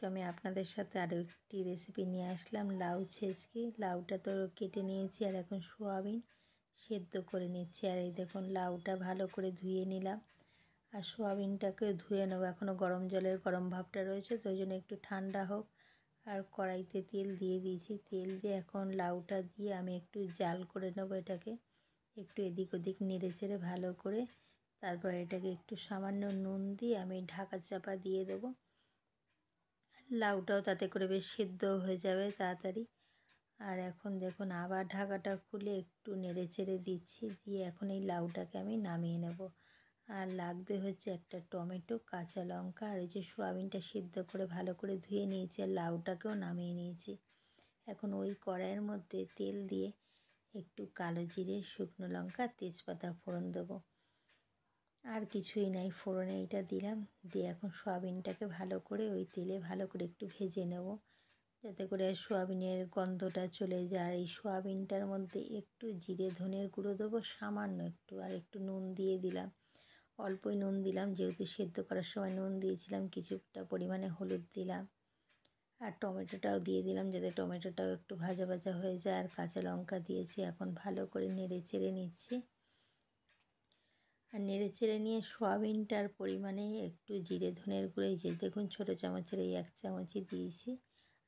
আজকে আমি আপনাদের সাথে আরও একটি রেসিপি নিয়ে আসলাম, লাউ ছেঁচকি। লাউটা তো কেটে নিয়েছি আর এখন সোয়াবিন সেদ্ধ করে নিচ্ছি। আর এই দেখুন লাউটা ভালো করে ধুয়ে নিলাম আর সোয়াবিনটাকে ধুয়ে নেবো। এখনও গরম জলের গরম ভাবটা রয়েছে, তো ওই জন্য একটু ঠান্ডা হোক। আর কড়াইতে তেল দিয়ে দিয়েছি, তেল দিয়ে এখন লাউটা দিয়ে আমি একটু জাল করে নেবো। এটাকে একটু এদিক ওদিক নেড়ে চেড়ে ভালো করে তারপর এটাকে একটু সামান্য নুন দিয়ে আমি ঢাকা চাপা দিয়ে দেবো। লাউটাও তাতে করে বেশ সিদ্ধ হয়ে যাবে তাড়াতাড়ি। আর এখন দেখুন আবার ঢাকাটা খুলে একটু নেড়ে চেড়ে দিচ্ছি, দিয়ে এখন এই লাউটাকে আমি নামিয়ে নেব। আর লাগবে হচ্ছে একটা টমেটো, কাঁচা লঙ্কা আর ওই যে সোয়াবিনটা সিদ্ধ করে ভালো করে ধুয়ে নিয়েছি আর লাউটাকেও নামিয়ে নিয়েছি। এখন ওই কড়াইয়ের মধ্যে তেল দিয়ে একটু কালো জিরে, শুকনো লঙ্কা, তেজপাতা ফোড়ন দেবো। আর কিছুই নাই, ফোড়নে এইটা দিলাম, দিয়ে এখন সোয়াবিনটাকে ভালো করে ওই তেলে ভালো করে একটু ভেজে নেব, যাতে করে সোয়াবিনের গন্ধটা চলে যায়। আর এই সোয়াবিনটার মধ্যে একটু জিরে ধনের গুঁড়ো দেবো সামান্য একটু, আর একটু নুন দিয়ে দিলাম, অল্পই নুন দিলাম যেহেতু সেদ্ধ করার সময় নুন দিয়েছিলাম। কিছুটা পরিমাণে হলুদ দিলাম আর টমেটোটাও দিয়ে দিলাম যাতে টমেটোটাও একটু ভাজা ভাজা হয়ে যায়। আর কাঁচা লঙ্কা দিয়েছি, এখন ভালো করে নেড়ে চেড়ে নিচ্ছি। আর নেড়ে চেড়ে নিয়ে সোয়াবিনটার পরিমাণে একটু জিরে ধনের গুঁড়ো, যে দেখুন ছোটো চামচের এই 1 চামচই দিয়েছি,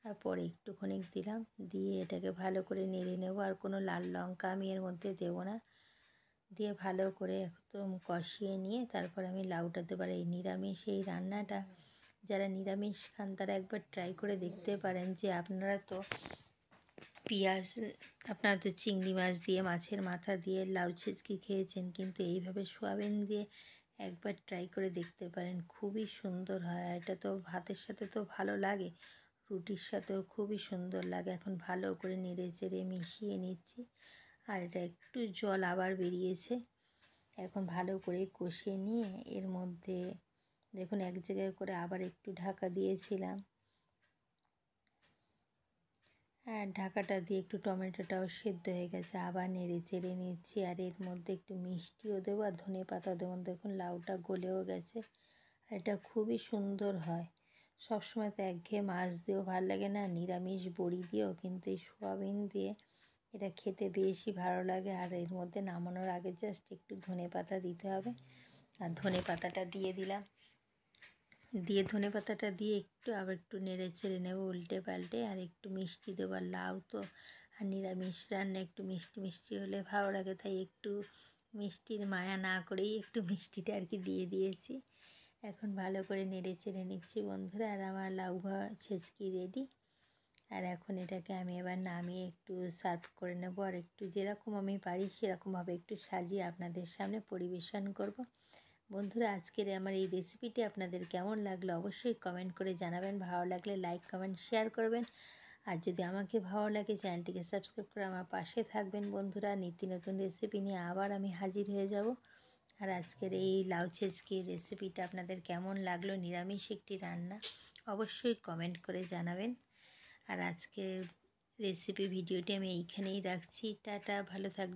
আর পরে একটুখানি দিলাম, দিয়ে এটাকে ভালো করে নেড়ে নেব। আর কোনো লাল লঙ্কা আমি এর মধ্যে দেবো না, দিয়ে ভালো করে একদম কষিয়ে নিয়ে তারপর আমি লাউটা দেবো। আর এই নিরামিষ এই রান্নাটা যারা নিরামিষ খান তারা একবার ট্রাই করে দেখতে পারেন। যে আপনারা তো চিংড়ি মাছ দিয়ে, মাছের মাথা দিয়ে লাউ ছেঁচকি খেয়েছেন, কিন্তু এইভাবে সোয়াবিন দিয়ে একবার ট্রাই করে দেখতে পারেন, খুবই সুন্দর হয়। আর এটা তো ভাতের সাথে তো ভালো লাগে, রুটির সাথেও খুবই সুন্দর লাগে। এখন ভালো করে নেড়ে চেড়ে মিশিয়ে নিচ্ছি। আর এটা একটু জল আবার বেরিয়েছে, এখন ভালো করে কষিয়ে নিয়ে এর মধ্যে দেখুন এক জায়গায় করে আবার একটু ঢাকা দিয়েছিলাম। হ্যাঁ, ঢাকাটা দিয়ে একটু টমেটোটাও সেদ্ধ হয়ে গেছে, আবার নেড়ে চেড়ে নিচ্ছি। আর এর মধ্যে একটু মিষ্টিও দেবো আর ধনে পাতা দেবো। দেখুন লাউটা গলেও গেছে, আর এটা খুবই সুন্দর হয়। সবসময় তো একঘেয়ে মাছ দিয়েও ভালো লাগে না, নিরামিষ বড়ি দিয়েও, কিন্তু এই সোয়াবিন দিয়ে এটা খেতে বেশি ভালো লাগে। আর এর মধ্যে নামানোর আগে জাস্ট একটু ধনে পাতা দিতে হবে, আর ধনে পাতাটা দিয়ে দিলাম, দিয়ে ধনে পাতাটা দিয়ে একটু আবার একটু নেড়ে চেড়ে নেব উল্টে পাল্টে। আর একটু মিষ্টি দেবো, আর লাউ তো আর নিরামিষ রান্না একটু মিষ্টি মিষ্টি হলে ভালো লাগে, তাই একটু মিষ্টির মায়া না করেই একটু মিষ্টিটা আর কি দিয়ে দিয়েছি। এখন ভালো করে নেড়ে চেড়ে নিচ্ছি বন্ধুরা। আর আমার লাউ ছেঁচকি রেডি। আর এখন এটাকে আমি এবার নামিয়ে একটু সার্ভ করে নেব, আর একটু যেরকম আমি পারি সেরকমভাবে একটু সাজিয়ে আপনাদের সামনে পরিবেশন করব। বন্ধুরা, আজকের আমার এই রেসিপিটি আপনাদের কেমন লাগলো অবশ্যই কমেন্ট করে জানাবেন। ভালো লাগলে লাইক, কমেন্ট, শেয়ার করবেন। আর যদি আমাকে ভালো লাগে চ্যানেলটিকে সাবস্ক্রাইব করে আমার পাশে থাকবেন বন্ধুরা। নিত্য নতুন রেসিপি নিয়ে আবার আমি হাজির হয়ে যাব। আর আজকের এই লাউ ছেঁচকির রেসিপিটা আপনাদের কেমন লাগলো, নিরামিষ একটি রান্না, অবশ্যই কমেন্ট করে জানাবেন। আর আজকের রেসিপি ভিডিওটি আমি এইখানেই রাখছি। টাটা, ভালো থাকবেন।